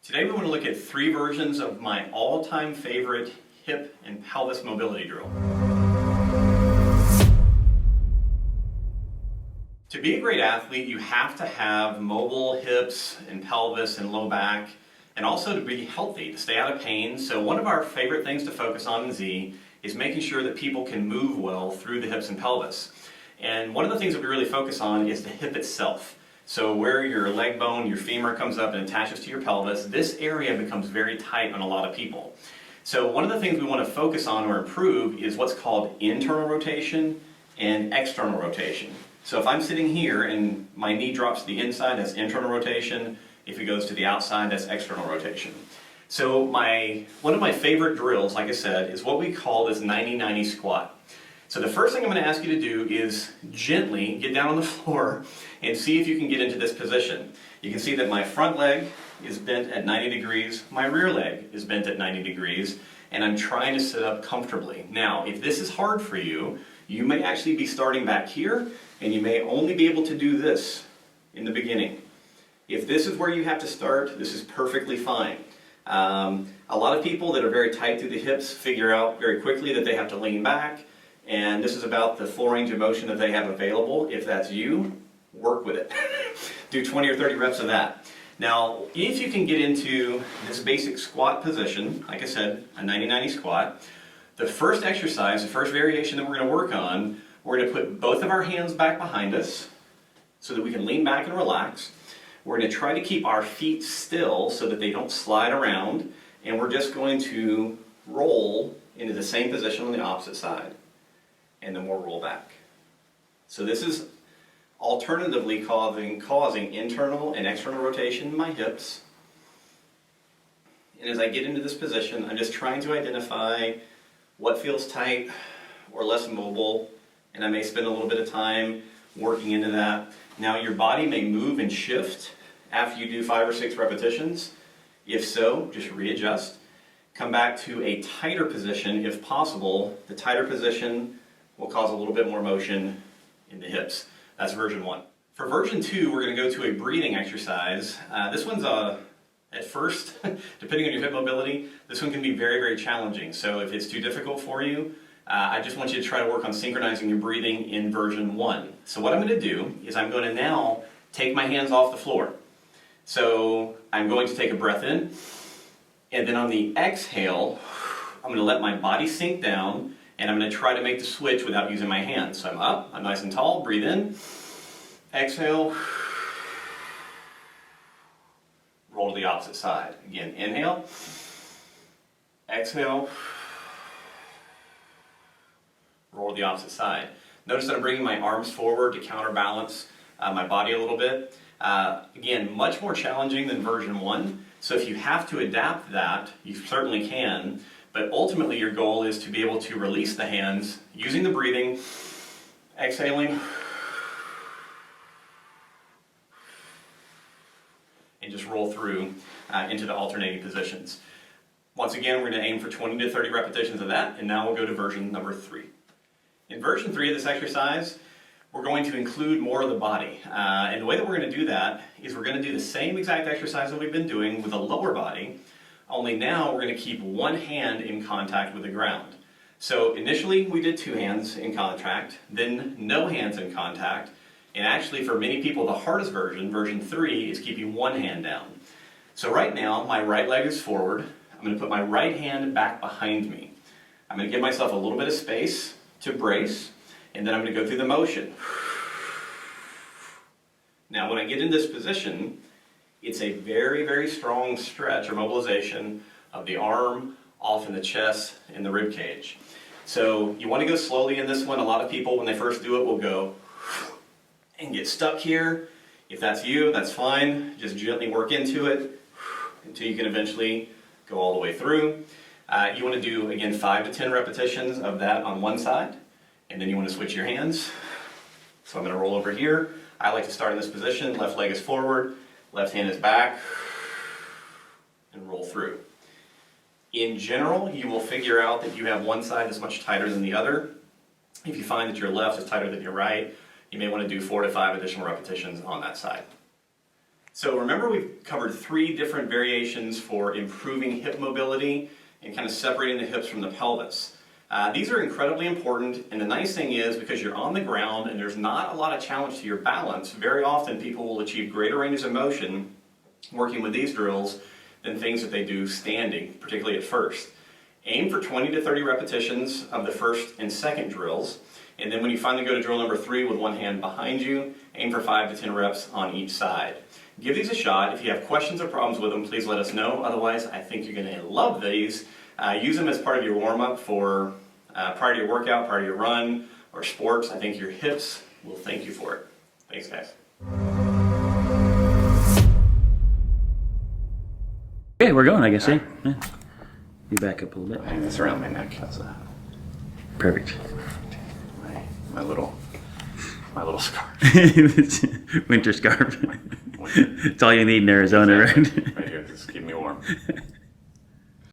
Today we want to look at 3 versions of my all-time favorite hip and pelvis mobility drill. To be a great athlete, you have to have mobile hips and pelvis and low back, and also to be healthy, to stay out of pain. So one of our favorite things to focus on in Z is making sure that people can move well through the hips and pelvis. And one of the things that we really focus on is the hip itself. So where your leg bone, your femur comes up and attaches to your pelvis, this area becomes very tight on a lot of people. So one of the things we want to focus on or improve is what's called internal rotation and external rotation. So if I'm sitting here and my knee drops to the inside, that's internal rotation. If it goes to the outside, that's external rotation. So one of my favorite drills, like I said, is what we call this 90-90 squat. So the first thing I'm going to ask you to do is gently get down on the floor and see if you can get into this position. You can see that my front leg is bent at 90 degrees, my rear leg is bent at 90 degrees, and I'm trying to sit up comfortably. Now, if this is hard for you, you may actually be starting back here, and you may only be able to do this in the beginning. If this is where you have to start, this is perfectly fine. A lot of people that are very tight through the hips figure out very quickly that they have to lean back, and this is about the full range of motion that they have available. If that's you, work with it. Do 20 or 30 reps of that. Now, if you can get into this basic squat position, like I said, a 90-90 squat, the first exercise, the first variation that we're going to work on, we're going to put both of our hands back behind us so that we can lean back and relax. We're going to try to keep our feet still so that they don't slide around, and we're just going to roll into the same position on the opposite side. And then we'll roll back. So this is alternatively causing internal and external rotation in my hips. And as I get into this position, I'm just trying to identify what feels tight or less mobile, and I may spend a little bit of time working into that. Now your body may move and shift after you do 5 or 6 repetitions. If so, just readjust. Come back to a tighter position if possible. The tighter position will cause a little bit more motion in the hips. That's version 1. For version 2, we're going to go to a breathing exercise. This one's at first, depending on your hip mobility, this one can be very, very challenging. So if it's too difficult for you, I just want you to try to work on synchronizing your breathing in version 1. So what I'm going to do is I'm going to now take my hands off the floor. So I'm going to take a breath in, and then on the exhale, I'm going to let my body sink down, and I'm going to try to make the switch without using my hands. So I'm up, I'm nice and tall, breathe in, exhale, roll to the opposite side. Again, inhale, exhale, roll to the opposite side. Notice that I'm bringing my arms forward to counterbalance my body a little bit. Again, much more challenging than version 1. So if you have to adapt that, you certainly can. But ultimately your goal is to be able to release the hands using the breathing, exhaling, and just roll through into the alternating positions. Once again, we're going to aim for 20 to 30 repetitions of that, and now we'll go to version number 3. In version 3 of this exercise, we're going to include more of the body. And the way that we're going to do that is we're going to do the same exact exercise that we've been doing with the lower body, only now we're going to keep one hand in contact with the ground. So initially we did 2 hands in contact, then no hands in contact, and actually for many people the hardest version, version 3, is keeping one hand down. So right now my right leg is forward, I'm going to put my right hand back behind me. I'm going to give myself a little bit of space to brace, and then I'm going to go through the motion. Now when I get in this position, it's a very, very strong stretch or mobilization of the arm, often the chest, and the rib cage. So you want to go slowly in this one. A lot of people, when they first do it, will go and get stuck here. If that's you, that's fine. Just gently work into it until you can eventually go all the way through. You want to do, again, 5 to 10 repetitions of that on one side, and then you want to switch your hands. So I'm going to roll over here. I like to start in this position. Left leg is forward. Left hand is back, and roll through. In general, you will figure out that you have one side that's much tighter than the other. If you find that your left is tighter than your right, you may want to do 4 to 5 additional repetitions on that side. So remember, we've covered 3 different variations for improving hip mobility and kind of separating the hips from the pelvis. These are incredibly important, and the nice thing is, because you're on the ground and there's not a lot of challenge to your balance, very often people will achieve greater ranges of motion working with these drills than things that they do standing, particularly at first. Aim for 20 to 30 repetitions of the first and second drills, and then when you finally go to drill number 3 with one hand behind you, aim for 5 to 10 reps on each side. Give these a shot. If you have questions or problems with them, please let us know. Otherwise, I think you're going to love these. Use them as part of your warm-up for prior to your workout, prior to your run, or sports. I think your hips will thank you for it. Thanks, guys. Okay, we're going, I guess, yeah. You back up a little bit. Hang this around my neck. That's Perfect. my little scarf. Winter scarf. It's all you need in Arizona, right? Right here, just keep me warm.